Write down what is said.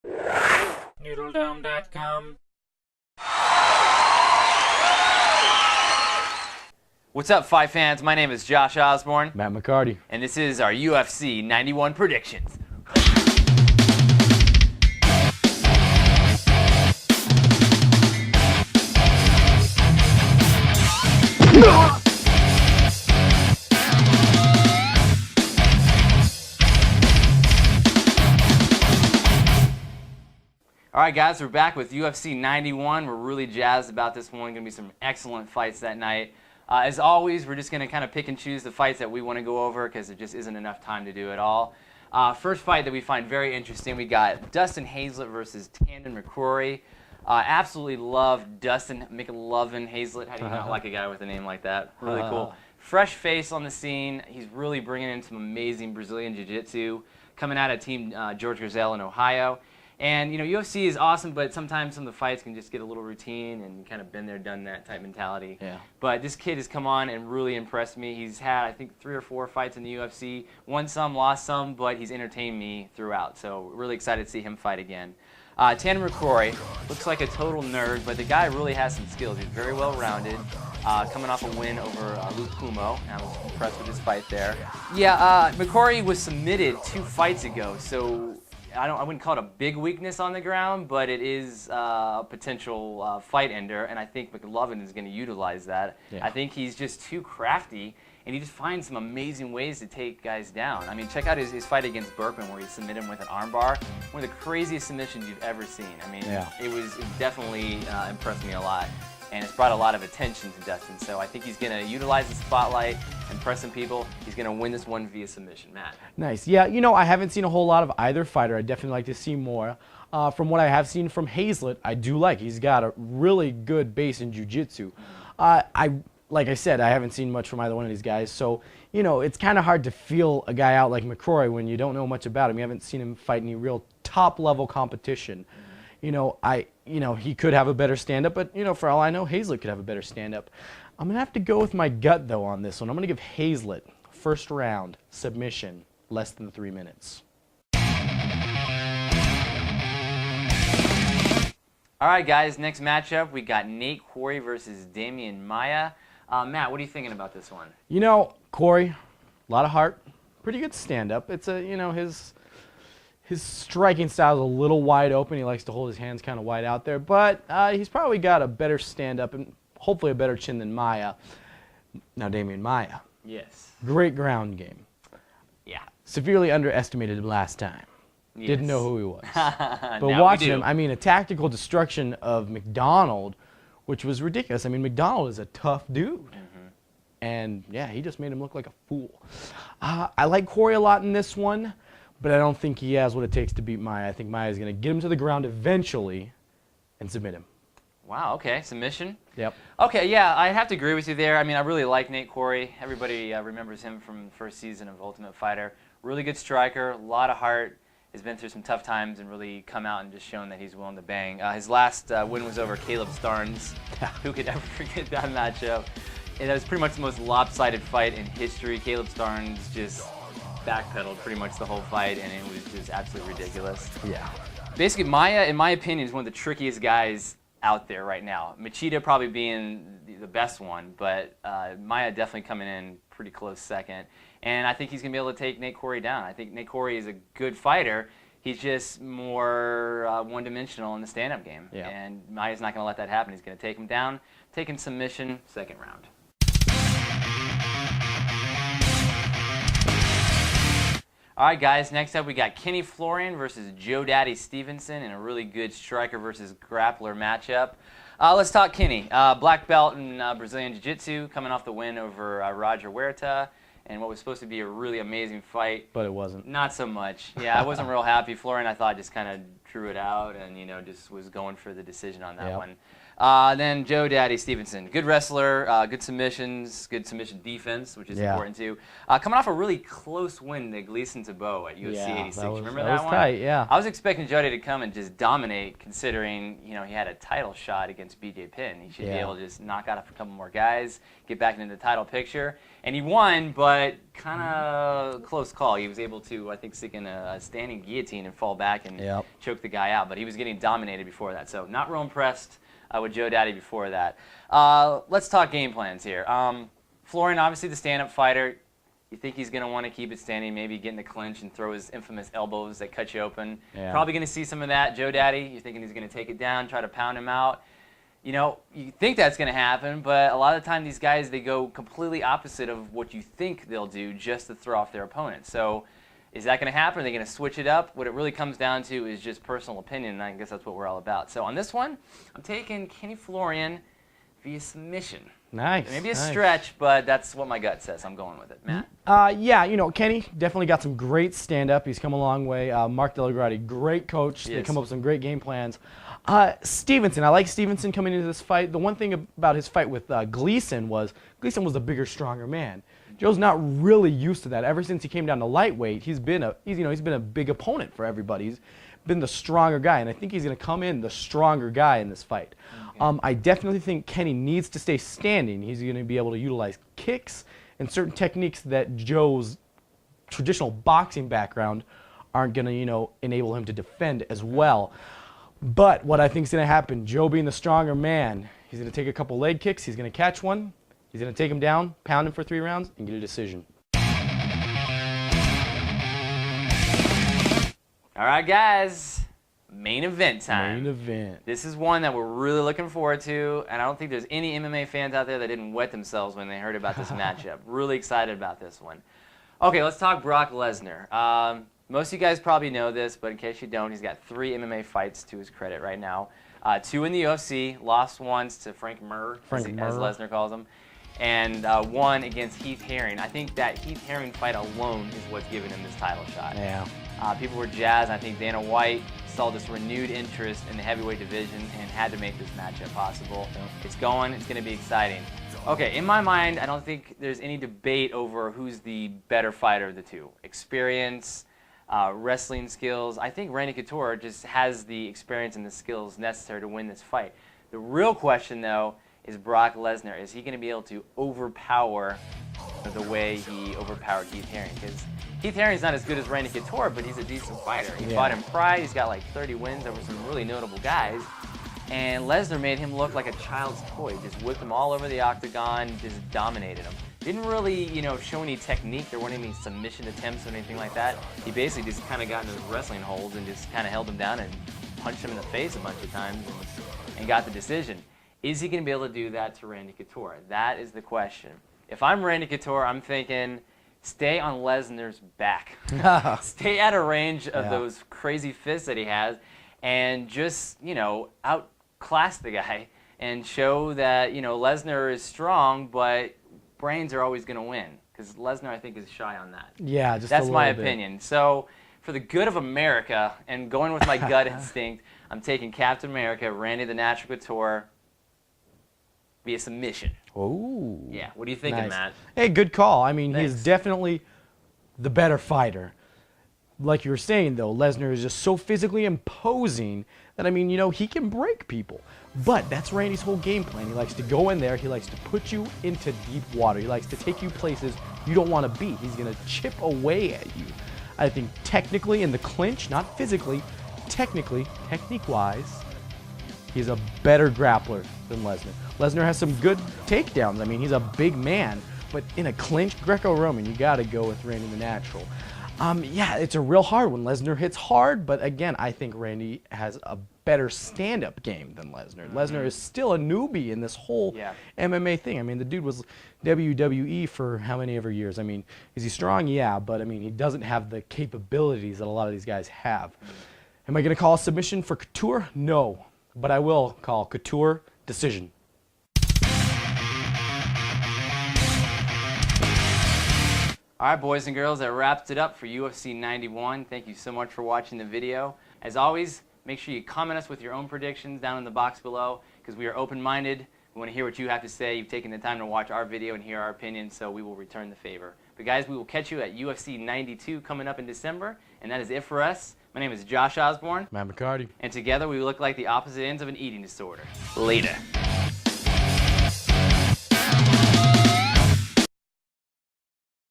Noodledome.com. What's up, fight fans? My name is Josh Osborne, Matt McCarty. and this is our UFC 91 predictions. All right, guys, we're back with UFC 91. We're really jazzed about this one. Going to be some excellent fights that night. As always, we're just going to kind of pick and choose the fights that we want to go over because there just isn't enough time to do it all. First fight that we find very interesting, we got Dustin Hazelett versus Tamdan McCrory. Absolutely love Dustin McLovin Hazelett. How do you not like a guy with a name like that? Really cool. Fresh face on the scene. He's really bringing in some amazing Brazilian jiu-jitsu. Coming out of Team George Griselle in Ohio. And, you know, UFC is awesome, but sometimes some of the fights can just get a little routine and kind of been there, done that type mentality. Yeah. But this kid has come on and really impressed me. He's had, I think, 3 or 4 fights in the UFC. Won some, lost some, but he's entertained me throughout. So really excited to see him fight again. Tamdan McCrory looks like a total nerd, but the guy really has some skills. He's very well-rounded. Coming off a win over Luke Pumo. I was impressed with his fight there. Yeah, McCrory was submitted 2 fights ago, so I wouldn't call it a big weakness on the ground, but it is a potential fight ender, and I think McLovin is going to utilize that. Yeah. I think he's just too crafty, and he just finds some amazing ways to take guys down. I mean, check out his fight against Berkman where he submitted him with an armbar. One of the craziest submissions you've ever seen. I mean, it definitely impressed me a lot. And it's brought a lot of attention to Dustin. So I think he's going to utilize the spotlight, impress some people. He's going to win this one via submission. Matt. Nice. Yeah, you know, I haven't seen a whole lot of either fighter. I'd definitely like to see more. From what I have seen from Hazelett, I do like. He's got a really good base in jiu-jitsu. Like I said, I haven't seen much from either one of these guys. So, you know, it's kind of hard to feel a guy out like McCrory when you don't know much about him. You haven't seen him fight any real top-level competition. You know, he could have a better stand-up, but, you know, for all I know, Hazelett could have a better stand-up. I'm going to have to go with my gut, though, on this one. I'm going to give Hazelett, first round, submission, less than 3 minutes. All right, guys, next matchup, we got Nate Quarry versus Demian Maia. Matt, what are you thinking about this one? You know, Quarry, a lot of heart, pretty good stand-up. It's you know, his striking style is a little wide open. He likes to hold his hands kind of wide out there, but he's probably got a better stand-up and hopefully a better chin than Maia. Now, Demian Maia. Yes. Great ground game. Yeah. Severely underestimated last time. Yes. Didn't know who he was. But watching him, I mean, a tactical destruction of McDonald, which was ridiculous. I mean, McDonald is a tough dude. Mm-hmm. And, yeah, he just made him look like a fool. I like Quarry a lot in this one. But I don't think he has what it takes to beat Maia. I think Maia is going to get him to the ground eventually and submit him. Wow, okay. Submission? Yep. Okay, yeah, I have to agree with you there. I mean, I really like Nate Quarry. Everybody remembers him from the first season of Ultimate Fighter. Really good striker, a lot of heart. Has been through some tough times and really come out and just shown that he's willing to bang. His last win was over Caleb Starnes. Who could ever forget that matchup? And that was pretty much the most lopsided fight in history. Caleb Starnes just backpedaled pretty much the whole fight, and it was just absolutely ridiculous. Yeah. Basically, Maia, in my opinion, is one of the trickiest guys out there right now. Machida probably being the best one, but Maia definitely coming in pretty close second. And I think he's going to be able to take Nate Quarry down. I think Nate Quarry is a good fighter. He's just more one-dimensional in the stand-up game. Yeah. And Maia's not going to let that happen. He's going to take him down, take him submission, second round. All right, guys, next up we got Kenny Florian versus Joe Daddy Stevenson in a really good striker versus grappler matchup. Let's talk Kenny. Black belt in Brazilian Jiu-Jitsu, coming off the win over Roger Huerta, and what was supposed to be a really amazing fight. But it wasn't. Not so much. Yeah, I wasn't real happy. Florian, I thought, just kind of drew it out and, you know, just was going for the decision on that one. Then Joe Daddy Stevenson, good wrestler, good submissions, good submission defense, which is important too. Coming off a really close win to Gleason Tabo at UFC 86. Remember that one? Tight, yeah. I was expecting Joe Daddy to come and just dominate, considering he had a title shot against BJ Penn. He should be able to just knock out a couple more guys, get back into the title picture, and he won, but kind of close call. He was able to, I think, stick in a standing guillotine and fall back and choke the guy out. But he was getting dominated before that. So not real impressed with Joe Daddy before that. Let's talk game plans here. Florian, obviously the stand-up fighter. You think he's going to want to keep it standing, maybe get in the clinch and throw his infamous elbows that cut you open. Yeah. Probably going to see some of that. Joe Daddy, you're thinking he's going to take it down, try to pound him out. You know, you think that's going to happen, but a lot of the time these guys, they go completely opposite of what you think they'll do just to throw off their opponent. So is that going to happen? Are they going to switch it up? What it really comes down to is just personal opinion, and I guess that's what we're all about. So on this one, I'm taking Kenny Florian via submission. Nice. Maybe a stretch, but that's what my gut says. I'm going with it. Matt? Yeah, you know, Kenny definitely got some great stand-up. He's come a long way. Mark Delagrati, great coach. They come up with some great game plans. Stevenson, I like Stevenson coming into this fight. The one thing about his fight with Gleason was the bigger, stronger man. Joe's not really used to that. Ever since he came down to lightweight, he's been a big opponent for everybody. He's been the stronger guy, and I think he's going to come in the stronger guy in this fight. Okay. I definitely think Kenny needs to stay standing. He's going to be able to utilize kicks and certain techniques that Joe's traditional boxing background aren't going to, enable him to defend as well. But what I think is going to happen, Joe being the stronger man, he's going to take a couple leg kicks, he's going to catch one, he's going to take him down, pound him for 3 rounds, and get a decision. All right, guys, main event time. Main event. This is one that we're really looking forward to, and I don't think there's any MMA fans out there that didn't wet themselves when they heard about this matchup. Really excited about this one. Okay, let's talk Brock Lesnar. Most of you guys probably know this, but in case you don't, he's got 3 MMA fights to his credit right now. 2 in the UFC, lost once to Frank Mir, as Lesnar calls him, and 1 against Heath Herring. I think that Heath Herring fight alone is what's given him this title shot. Yeah. People were jazzed. I think Dana White saw this renewed interest in the heavyweight division and had to make this matchup possible. It's going to be exciting. Okay, in my mind, I don't think there's any debate over who's the better fighter of the two. Experience, wrestling skills. I think Randy Couture just has the experience and the skills necessary to win this fight. The real question, though, is Brock Lesnar. Is he going to be able to overpower the way he overpowered Heath Herring? Because Heath Herring's not as good as Randy Couture, but he's a decent fighter. He fought in Pride. He's got like 30 wins over some really notable guys. And Lesnar made him look like a child's toy. Just whipped him all over the octagon, just dominated him. Didn't really, show any technique. There weren't any submission attempts or anything like that. He basically just kind of got into his wrestling holds and just kind of held him down and punched him in the face a bunch of times and got the decision. Is he going to be able to do that to Randy Couture? That is the question. If I'm Randy Couture, I'm thinking, stay on Lesnar's back. Stay out of range of those crazy fists that he has and just, outclass the guy and show that, Lesnar is strong, but brains are always going to win. Because Lesnar, I think, is shy on that. Yeah, just that's my opinion. So for the good of America and going with my gut instinct, I'm taking Captain America, Randy the Natural Couture, via submission. Oh. Yeah. What are you thinking, Matt? Hey, good call. I mean, Thanks. he's definitely the better fighter. Like you were saying, though, Lesnar is just so physically imposing that, he can break people. But that's Randy's whole game plan. He likes to go in there. He likes to put you into deep water. He likes to take you places you don't want to be. He's going to chip away at you. I think technically in the clinch, not physically, technique-wise, he's a better grappler than Lesnar. Lesnar has some good takedowns. He's a big man, but in a clinch, Greco-Roman, you got to go with Randy the Natural. Yeah, it's a real hard one. Lesnar hits hard, but again, I think Randy has a better stand-up game than Lesnar. Lesnar is still a newbie in this whole MMA thing. The dude was WWE for how many ever years? Is he strong? Yeah, but he doesn't have the capabilities that a lot of these guys have. Am I going to call a submission for Couture? No, but I will call Couture decision. All right, boys and girls, that wraps it up for UFC 91. Thank you so much for watching the video. As always, make sure you comment us with your own predictions down in the box below because we are open-minded. We want to hear what you have to say. You've taken the time to watch our video and hear our opinions, so we will return the favor. But guys, we will catch you at UFC 92 coming up in December, and that is it for us. My name is Josh Osborne. Matt McCarty. And together we look like the opposite ends of an eating disorder. Later.